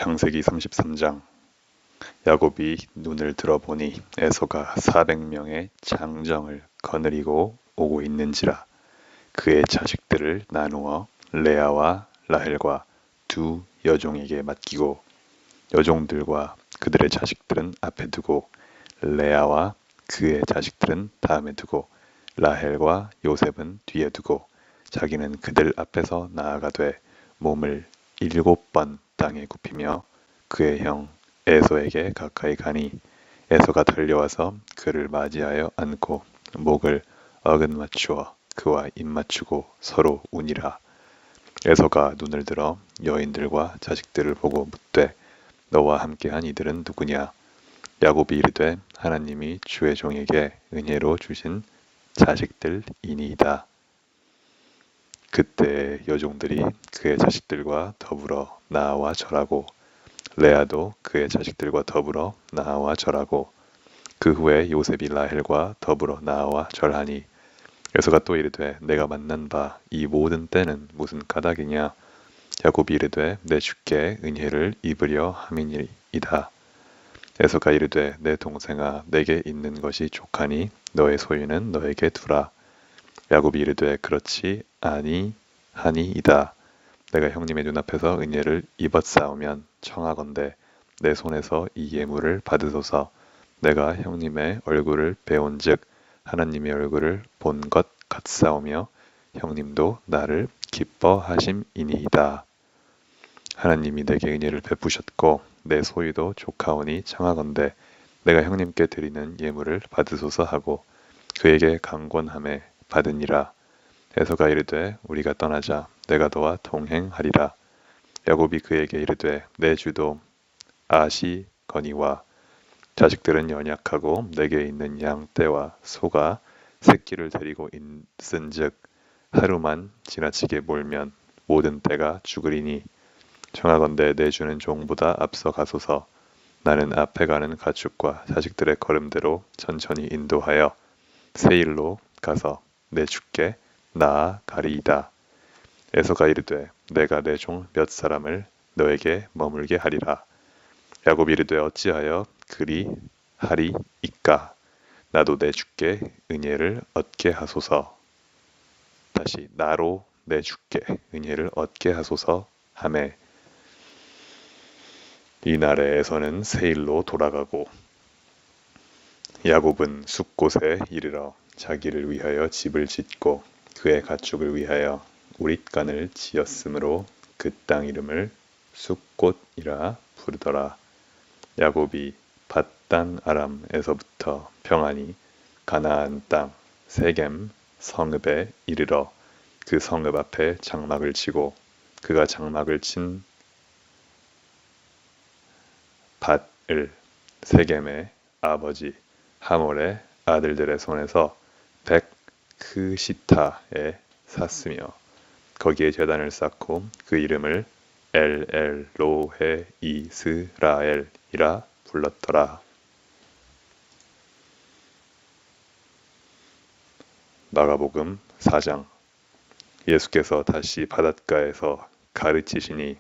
창세기 33장. 야곱이 눈을 들어보니 에서가 400명의 장정을 거느리고 오고 있는지라. 그의 자식들을 나누어 레아와 라헬과 두 여종에게 맡기고 여종들과 그들의 자식들은 앞에 두고 레아와 그의 자식들은 다음에 두고 라헬과 요셉은 뒤에 두고 자기는 그들 앞에서 나아가되 몸을 7번 땅에 굽히며 그의 형 에서에게 가까이 가니 에서가 달려와서 그를 맞이하여 안고 목을 어긋 맞추어 그와 입 맞추고 서로 우니라. 에서가 눈을 들어 여인들과 자식들을 보고 묻되 너와 함께한 이들은 누구냐? 야곱이 이르되 하나님이 주의 종에게 은혜로 주신 자식들이니이다. 그때 여종들이 그의 자식들과 더불어 나와 절하고 레아도 그의 자식들과 더불어 나와 절하고 그 후에 요셉이 라헬과 더불어 나와 절하니 에서가 또 이르되 내가 만난 바 이 모든 때는 무슨 까닭이냐? 야곱이 이르되 내 주께 은혜를 입으려 함이니이다. 에서가 이르되 내 동생아 내게 있는 것이 족하니 너의 소유는 너에게 두라. 야곱이 이르되 그렇지 아니하니이다. 내가 형님의 눈앞에서 은혜를 입었사오면 청하건대 내 손에서 이 예물을 받으소서. 내가 형님의 얼굴을 배온즉 하나님의 얼굴을 본 것 같사오며 형님도 나를 기뻐하심이니이다. 하나님이 내게 은혜를 베푸셨고 내 소유도 조카오니 청하건대 내가 형님께 드리는 예물을 받으소서 하고 그에게 강권함에 받으니라. 에서가 이르되 우리가 떠나자. 내가 너와 동행하리라. 야곱이 그에게 이르되 내 주도 아시거니와 자식들은 연약하고 내게 있는 양 떼와 소가 새끼를 데리고 있은즉 하루만 지나치게 몰면 모든 떼가 죽으리니 청하건대 내 주는 종보다 앞서 가소서. 나는 앞에 가는 가축과 자식들의 걸음대로 천천히 인도하여 세일로 가서 내 주께 나아가리이다. 에서가 이르되 내가 내 종 몇 사람을 너에게 머물게 하리라. 야곱이 이르되 어찌하여 그리 하리이까? 나도 내 주께 은혜를 얻게 하소서. 다시 나로 내 주께 은혜를 얻게 하소서 하매 이날에 에서는 세일로 돌아가고 야곱은 숲곳에 이르러 자기를 위하여 집을 짓고 그의 가축을 위하여 우릿간을 지었으므로 그 땅 이름을 숲곳이라 부르더라. 야곱이 밧단 아람에서부터 평안히 가나안 땅 세겜 성읍에 이르러 그 성읍 앞에 장막을 치고 그가 장막을 친 밧을 세겜의 아버지 하몰의 아들들의 손에서 백크시타에 샀으며 거기에 제단을 쌓고 그 이름을 엘엘로헤 이스라엘이라 불렀더라. 마가복음 4장. 예수께서 다시 바닷가에서 가르치시니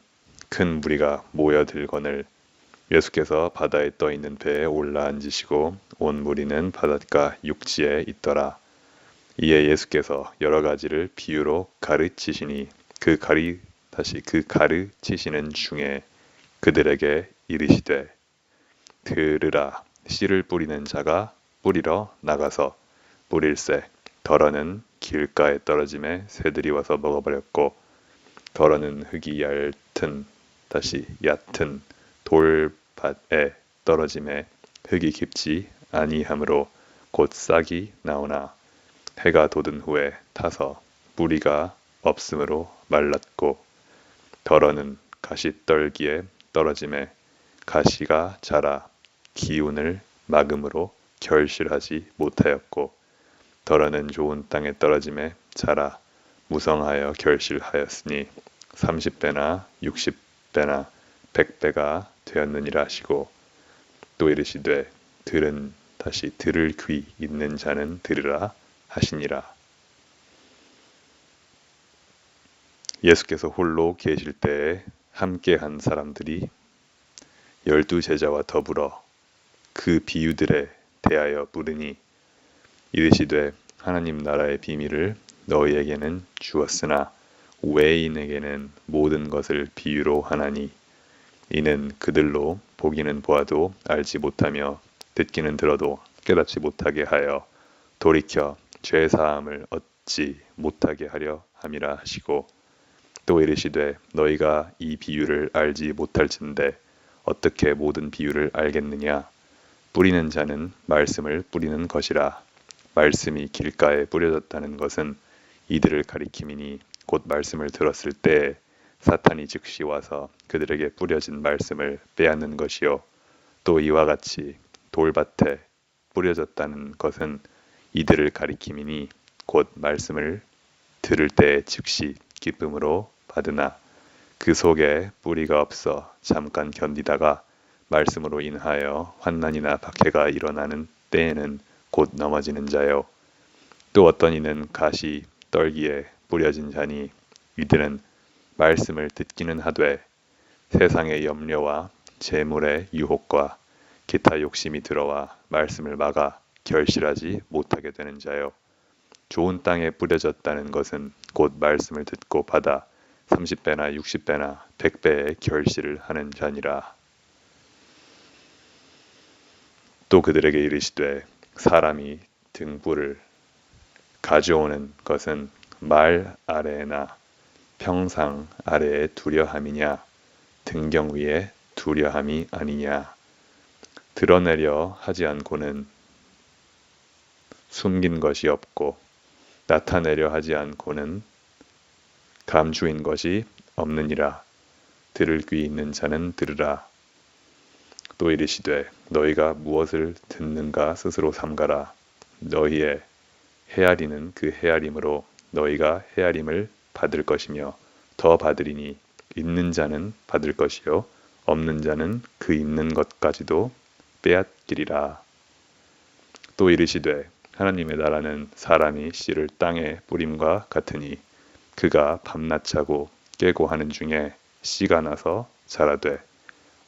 큰 무리가 모여들거늘 예수께서 바다에 떠 있는 배에 올라 앉으시고 온 무리는 바닷가 육지에 있더라. 이에 예수께서 여러 가지를 비유로 가르치시니 그 가르치시는 중에 그들에게 이르시되 들으라. 씨를 뿌리는 자가 뿌리러 나가서 뿌릴새 덜어는 길가에 떨어짐에 새들이 와서 먹어버렸고 덜어는 흙이 얕은 돌밭에 떨어짐에 흙이 깊지 아니하므로 곧 싹이 나오나 해가 돋은 후에 타서 뿌리가 없으므로 말랐고 덜어는 가시떨기에 떨어짐에 가시가 자라 기운을 막음으로 결실하지 못하였고 덜어는 좋은 땅에 떨어짐에 자라 무성하여 결실하였으니 30배나 60배나 100배가 되었느니라 하시고 또 이르시되 들을 귀 있는 자는 들으라 하시니라. 예수께서 홀로 계실 때에 함께한 사람들이 열두 제자와 더불어 그 비유들에 대하여 물으니 이르시되 하나님 나라의 비밀을 너희에게는 주었으나 외인에게는 모든 것을 비유로 하나니 이는 그들로 보기는 보아도 알지 못하며 듣기는 들어도 깨닫지 못하게 하여 돌이켜 죄 사함을 얻지 못하게 하려 함이라 하시고 또 이르시되 너희가 이 비유를 알지 못할진대 어떻게 모든 비유를 알겠느냐 뿌리는 자는 말씀을 뿌리는 것이라 말씀이 길가에 뿌려졌다는 것은 이들을 가리킴이니 곧 말씀을 들었을 때 사탄이 즉시 와서 그들에게 뿌려진 말씀을 빼앗는 것이요 또 이와 같이 돌밭에 뿌려졌다는 것은 이들을 가리킴이니 곧 말씀을 들을 때 즉시 기쁨으로 받으나 그 속에 뿌리가 없어 잠깐 견디다가 말씀으로 인하여 환난이나 박해가 일어나는 때에는 곧 넘어지는 자요. 또 어떤 이는 가시 떨기에 뿌려진 자니 이들은 말씀을 듣기는 하되 세상의 염려와 재물의 유혹과 기타 욕심이 들어와 말씀을 막아 결실하지 못하게 되는 자요. 좋은 땅에 뿌려졌다는 것은 곧 말씀을 듣고 받아 30배나 60배나 100배의 결실을 하는 자니라. 또 그들에게 이르시되 사람이 등불을 가져오는 것은 말 아래나 평상 아래에 두려함이냐 등경 위에 두려함이 아니냐 드러내려 하지 않고는 숨긴 것이 없고 나타내려 하지 않고는 감추인 것이 없느니라. 들을 귀 있는 자는 들으라. 또 이르시되 너희가 무엇을 듣는가 스스로 삼가라. 너희의 헤아리는 그 헤아림으로 너희가 헤아림을 받을 것이며 더 받으리니 있는 자는 받을 것이요 없는 자는 그 있는 것까지도 빼앗기리라. 또 이르시되 하나님의 나라는 사람이 씨를 땅에 뿌림과 같으니 그가 밤낮 자고 깨고 하는 중에 씨가 나서 자라되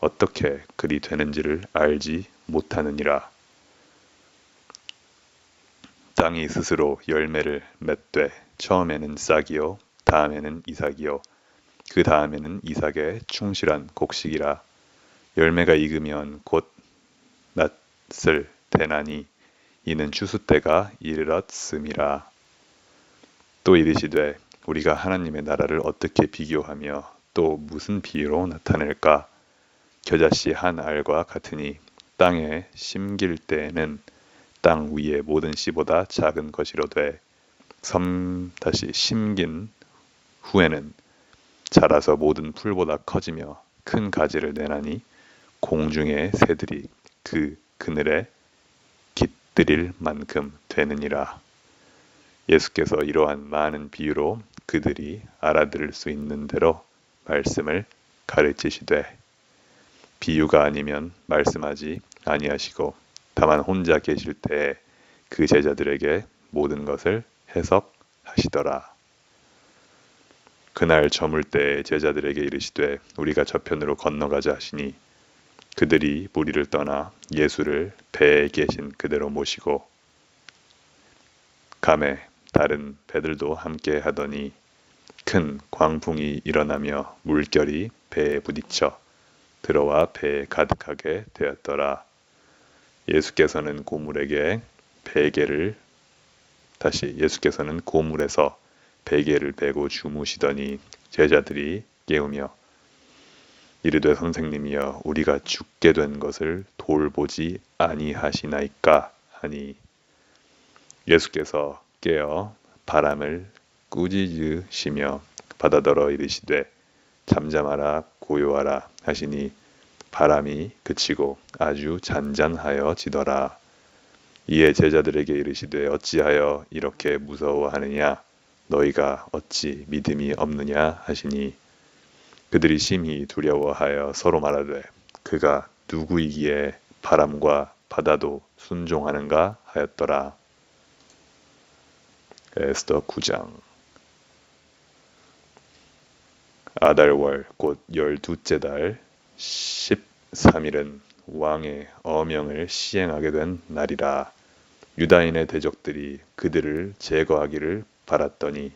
어떻게 그리 되는지를 알지 못하느니라. 땅이 스스로 열매를 맺되 처음에는 싹이요 다음에는 이삭이요 그 다음에는 이삭의 충실한 곡식이라. 열매가 익으면 곧 낫을 대나니 이는 추수 때가 이르렀음이라. 또 이르시되 우리가 하나님의 나라를 어떻게 비교하며 또 무슨 비유로 나타낼까? 겨자씨 한 알과 같으니 땅에 심길 때에는 땅 위의 모든 씨보다 작은 것이로되 다시 심긴 후에는 자라서 모든 풀보다 커지며 큰 가지를 내나니 공중의 새들이 그 그늘에 깃들일 만큼 되느니라. 예수께서 이러한 많은 비유로 그들이 알아들을 수 있는 대로 말씀을 가르치시되 비유가 아니면 말씀하지 아니하시고 다만 혼자 계실 때에 그 제자들에게 모든 것을 해석하시더라. 그날 저물 때에 제자들에게 이르시되 우리가 저편으로 건너가자 하시니 그들이 무리를 떠나 예수를 배에 계신 그대로 모시고 가매 다른 배들도 함께 하더니 큰 광풍이 일어나며 물결이 배에 부딪혀 들어와 배에 가득하게 되었더라. 예수께서는 고물에서 베개를 베고 주무시더니 제자들이 깨우며 이르되 선생님이여 우리가 죽게 된 것을 돌보지 아니하시나이까 하니 예수께서 깨어 바람을 꾸짖으시며 바다더러 이르시되 잠잠하라 고요하라 하시니 바람이 그치고 아주 잔잔하여지더라. 이에 제자들에게 이르시되 어찌하여 이렇게 무서워하느냐 너희가 어찌 믿음이 없느냐 하시니 그들이 심히 두려워하여 서로 말하되 그가 누구이기에 바람과 바다도 순종하는가 하였더라. 에스더 9장. 아달월 곧 12째 달 13일은 왕의 어명을 시행하게 된 날이라. 유다인의 대적들이 그들을 제거하기를 바랐더니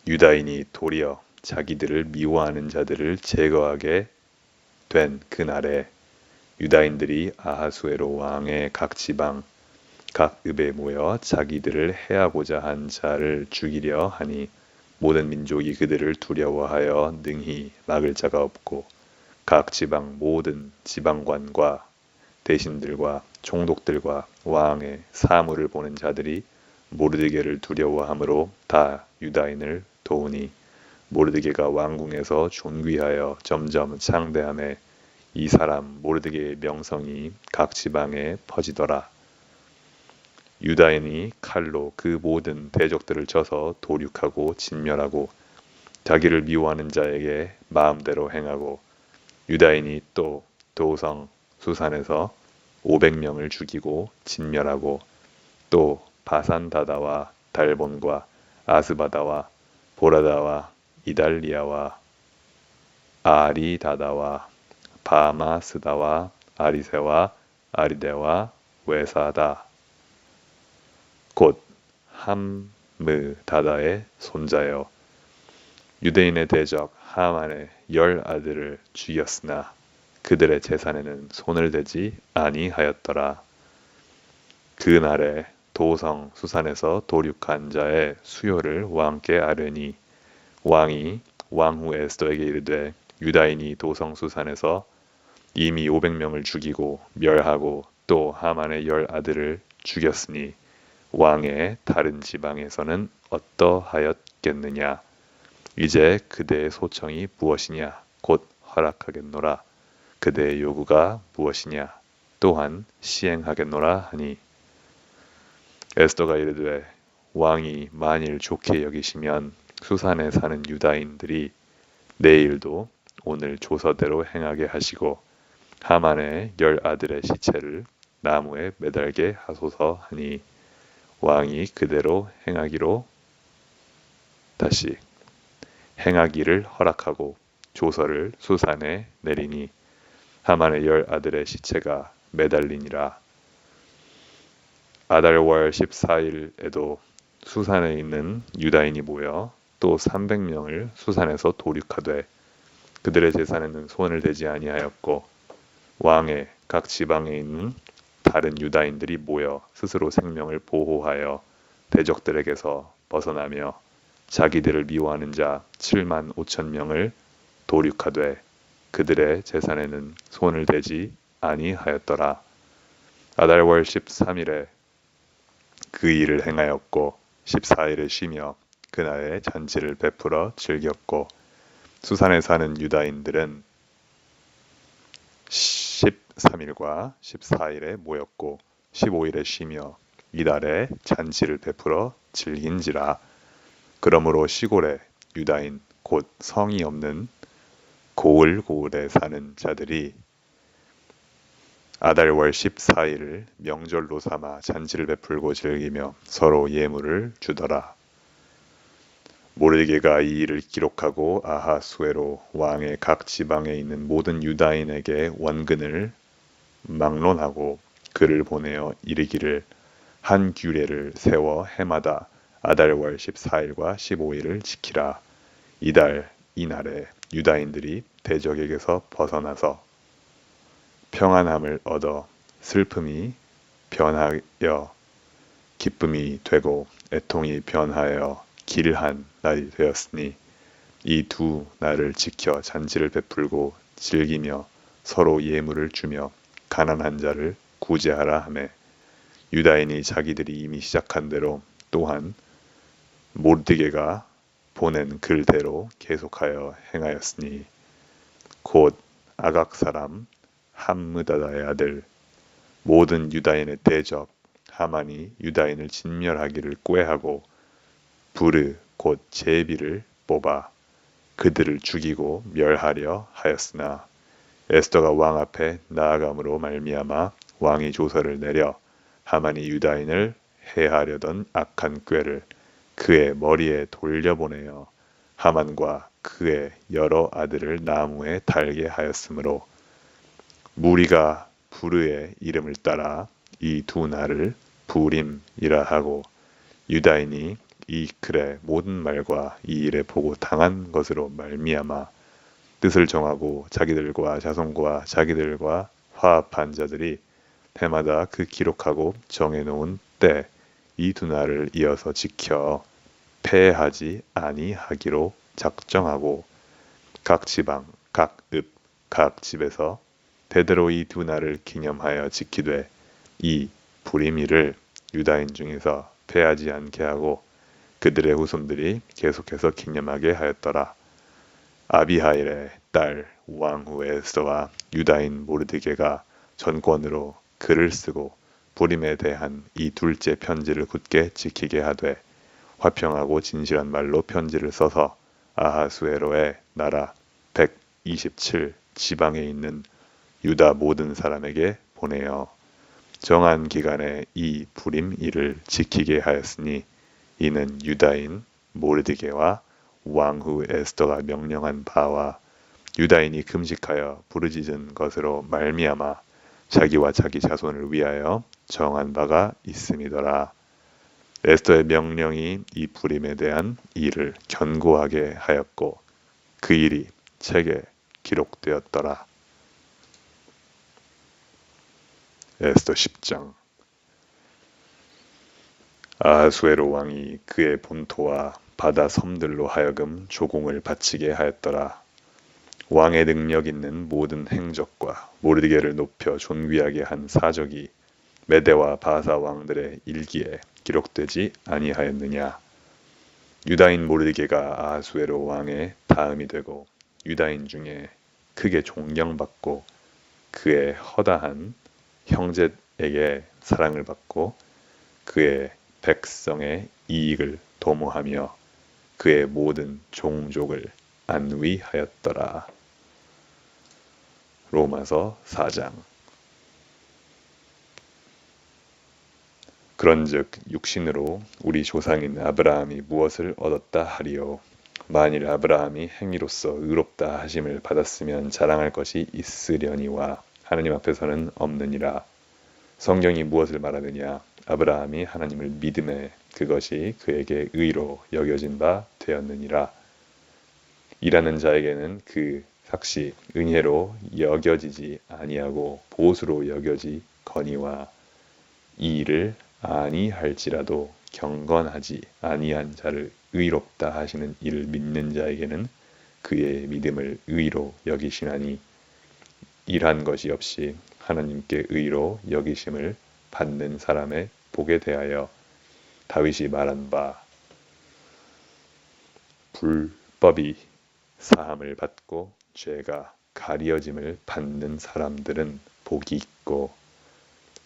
유다인이 도리어 자기들을 미워하는 자들을 제거하게 된 그날에 유다인들이 아하수에로 왕의 각 지방 각 읍에 모여 자기들을 해하고자 한 자를 죽이려 하니 모든 민족이 그들을 두려워하여 능히 막을 자가 없고 각 지방 모든 지방관과 대신들과 총독들과 왕의 사물을 보는 자들이 모르드게를 두려워하므로 다 유다인을 도우니 모르드게가 왕궁에서 존귀하여 점점 창대함에 이 사람 모르드게의 명성이 각 지방에 퍼지더라. 유다인이 칼로 그 모든 대적들을 쳐서 도륙하고 진멸하고 자기를 미워하는 자에게 마음대로 행하고 유다인이 또 도성 수산에서 500명을 죽이고 진멸하고 또 바산다다와 달본과 아스바다와 보라다와 이달리아와 아리다다와 바마스다와 아리세와 아리데와 외사다 곧 함므다다의 손자여 유대인의 대적 하만의 10아들을 죽였으나 그들의 재산에는 손을 대지 아니하였더라. 그날에 도성 수산에서 도륙한 자의 수요를 왕께 아뢰니 왕이 왕후 에스더에게 이르되 유다인이 도성 수산에서 이미 500명을 죽이고 멸하고 또 하만의 10아들을 죽였으니 왕의 다른 지방에서는 어떠하였겠느냐. 이제 그대의 소청이 무엇이냐. 곧 허락하겠노라. 그대의 요구가 무엇이냐. 또한 시행하겠노라 하니 에스더가 이르되 왕이 만일 좋게 여기시면 수산에 사는 유다인들이 내일도 오늘 조서대로 행하게 하시고 하만의 10아들의 시체를 나무에 매달게 하소서 하니 왕이 그대로 행하기를 허락하고 조서를 수산에 내리니 하만의 10아들의 시체가 매달리니라. 아달월 14일에도 수산에 있는 유다인이 모여 또 300명을 수산에서 도륙하되 그들의 재산에는 손을 대지 아니하였고 왕의 각 지방에 있는 다른 유다인들이 모여 스스로 생명을 보호하여 대적들에게서 벗어나며 자기들을 미워하는 자 7만 5천 명을 도륙하되 그들의 재산에는 손을 대지 아니하였더라. 아달월 13일에 그 일을 행하였고 14일에 쉬며 그날에 잔치를 베풀어 즐겼고 수산에 사는 유다인들은 13일과 14일에 모였고 15일에 쉬며 이달에 잔치를 베풀어 즐긴지라. 그러므로 시골의 유다인 곧 성이 없는 고을고을에 사는 자들이 아달월 14일을 명절로 삼아 잔치를 베풀고 즐기며 서로 예물을 주더라. 모르드게가 이 일을 기록하고 아하수에로 왕의 각 지방에 있는 모든 유다인에게 원근을 막론하고 글을 보내어 이르기를 한 규례를 세워 해마다 아달월 14일과 15일을 지키라. 이날에 유다인들이 대적에게서 벗어나서 평안함을 얻어 슬픔이 변하여 기쁨이 되고 애통이 변하여 길한 날이 되었으니 이 두 날을 지켜 잔치를 베풀고 즐기며 서로 예물을 주며 가난한 자를 구제하라 하매 유다인이 자기들이 이미 시작한 대로 또한 모르드게가 보낸 글대로 계속하여 행하였으니 곧 아각 사람 함므다다의 아들 모든 유다인의 대적 하만이 유다인을 진멸하기를 꾀하고 부르 곧 제비를 뽑아 그들을 죽이고 멸하려 하였으나 에스더가 왕 앞에 나아감으로 말미암아 왕이 조서를 내려 하만이 유다인을 해하려던 악한 꾀를 그의 머리에 돌려보내어 하만과 그의 여러 아들을 나무에 달게 하였으므로 무리가 부르의 이름을 따라 이 두 날을 부림이라 하고 유다인이 이 글의 모든 말과 이 일에 보고 당한 것으로 말미암아 뜻을 정하고 자기들과 자손과 자기들과 화합한 자들이 해마다 그 기록하고 정해놓은 때 이 두 날을 이어서 지켜 폐하지 아니하기로 작정하고 각 지방, 각 읍, 각 집에서 대대로 이 두 날을 기념하여 지키되 이 불임일을 유다인 중에서 폐하지 않게 하고 그들의 후손들이 계속해서 기념하게 하였더라. 아비하일의 딸 왕후 에스더와 유다인 모르드게가 전권으로 글을 쓰고 불임에 대한 이 둘째 편지를 굳게 지키게 하되 화평하고 진실한 말로 편지를 써서 아하수에로의 나라 127 지방에 있는 유다 모든 사람에게 보내어 정한 기간에 이 불임 일을 지키게 하였으니 이는 유다인 모르드게와 왕후 에스더가 명령한 바와 유다인이 금식하여 부르짖은 것으로 말미암아 자기와 자기 자손을 위하여 정한 바가 있음이더라. 에스더의 명령이 이 불임에 대한 일을 견고하게 하였고 그 일이 책에 기록되었더라. 에스더 10장. 아하수에로 왕이 그의 본토와 바다 섬들로 하여금 조공을 바치게 하였더라. 왕의 능력 있는 모든 행적과 모르드게를 높여 존귀하게 한 사적이 메대와 바사 왕들의 일기에 기록되지 아니하였느냐. 유다인 모르드게가 아하수에로 왕의 다음이 되고 유다인 중에 크게 존경받고 그의 허다한 형제에게 사랑을 받고 그의 백성의 이익을 도모하며 그의 모든 종족을 안위하였더라. 로마서 4장. 그런즉 육신으로 우리 조상인 아브라함이 무엇을 얻었다 하리요. 만일 아브라함이 행위로서 의롭다 하심을 받았으면 자랑할 것이 있으려니와 하느님 앞에서는 없느니라. 성경이 무엇을 말하느냐. 아브라함이 하나님을 믿음에 그것이 그에게 의로 여겨진 바 되었느니라. 일하는 자에게는 그 삭시 은혜로 여겨지지 아니하고 보수로 여겨지거니와 이 일을 아니할지라도 경건하지 아니한 자를 의롭다 하시는 이를 믿는 자에게는 그의 믿음을 의로 여기시나니 일한 것이 없이 하나님께 의로 여기심을 받는 사람의 복에 대하여 다윗이 말한 바 불법이 사함을 받고 죄가 가려짐을 받는 사람들은 복이 있고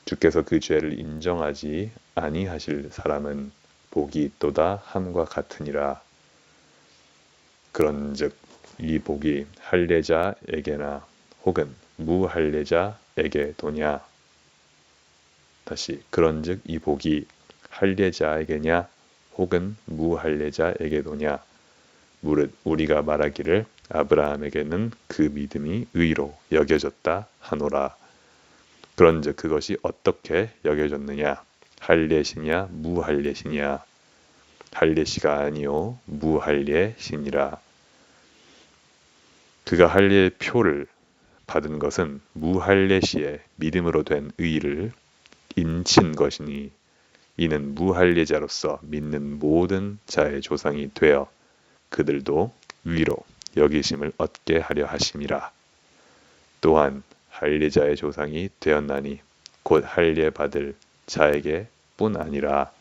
주께서 그 죄를 인정하지 아니하실 사람은 복이 있도다 함과 같으니라. 그런즉 이 복이 할례자에게나 혹은 무할례자에게도냐. 다시 그런즉 이 복이 할례자에게냐 혹은 무할례자에게도냐. 무릇 우리가 말하기를 아브라함에게는 그 믿음이 의로 여겨졌다 하노라. 그런즉 그것이 어떻게 여겨졌느냐. 할례시냐 무할례시냐. 할례시가 아니요 무할례시니라. 그가 할례의 표를 받은 것은 무할례시의 믿음으로 된 의를 인친 것이니 이는 무할례자로서 믿는 모든 자의 조상이 되어 그들도 위로 여기심을 얻게 하려 하심이라. 또한 할례자의 조상이 되었나니 곧 할례 받을 자에게 뿐 아니라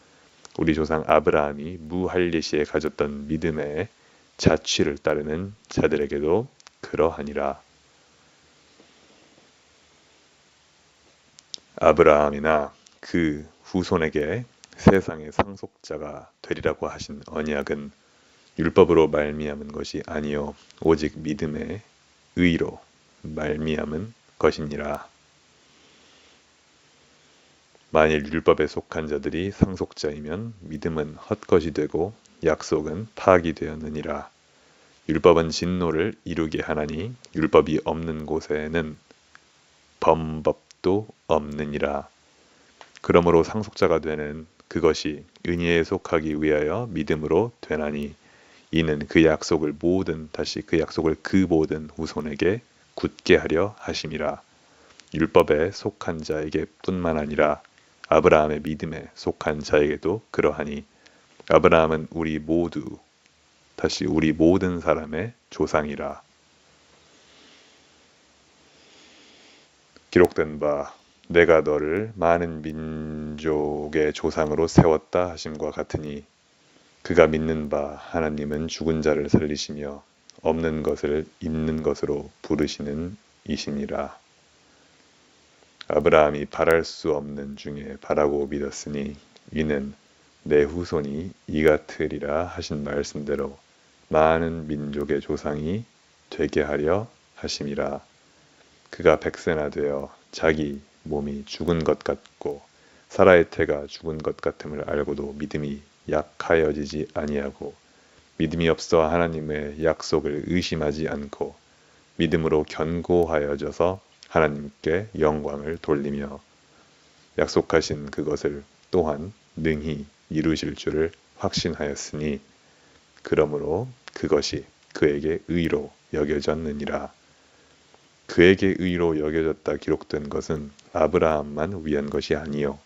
우리 조상 아브라함이 무할례시에 가졌던 믿음의 자취를 따르는 자들에게도 그러하니라. 아브라함이나 그 후손에게 세상의 상속자가 되리라고 하신 언약은 율법으로 말미암은 것이 아니요 오직 믿음의 의로 말미암은 것이니라. 만일 율법에 속한 자들이 상속자이면 믿음은 헛것이 되고 약속은 파악이 되었느니라. 율법은 진노를 이루게 하나니 율법이 없는 곳에는 범법도 없느니라. 그러므로 상속자가 되는 그것이 은혜에 속하기 위하여 믿음으로 되나니 이는 그 약속을 그 모든 후손에게 굳게 하려 하심이라. 율법에 속한 자에게 뿐만 아니라 아브라함의 믿음에 속한 자에게도 그러하니 아브라함은 우리 모든 사람의 조상이라. 기록된 바 내가 너를 많은 민족의 조상으로 세웠다 하심과 같으니 그가 믿는 바 하나님은 죽은 자를 살리시며 없는 것을 있는 것으로 부르시는 이시니라. 아브라함이 바랄 수 없는 중에 바라고 믿었으니 이는 내 후손이 이 같으리라 하신 말씀대로 많은 민족의 조상이 되게 하려 하심이라. 그가 백세나 되어 자기 몸이 죽은 것 같고 사라의 태가 죽은 것 같음을 알고도 믿음이 약하여지지 아니하고 믿음이 없어 하나님의 약속을 의심하지 않고 믿음으로 견고하여져서 하나님께 영광을 돌리며 약속하신 그것을 또한 능히 이루실 줄을 확신하였으니 그러므로 그것이 그에게 의로 여겨졌느니라. 그에게 의로 여겨졌다 기록된 것은 아브라함만 위한 것이 아니요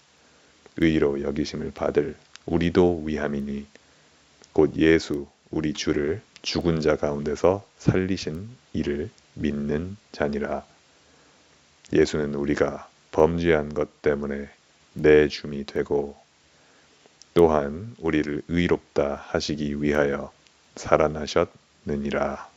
의로 여기심을 받을 우리도 위함이니 곧 예수 우리 주를 죽은 자 가운데서 살리신 이를 믿는 자니라. 예수는 우리가 범죄한 것 때문에 내 줌이 되고 또한 우리를 의롭다 하시기 위하여 살아나셨느니라.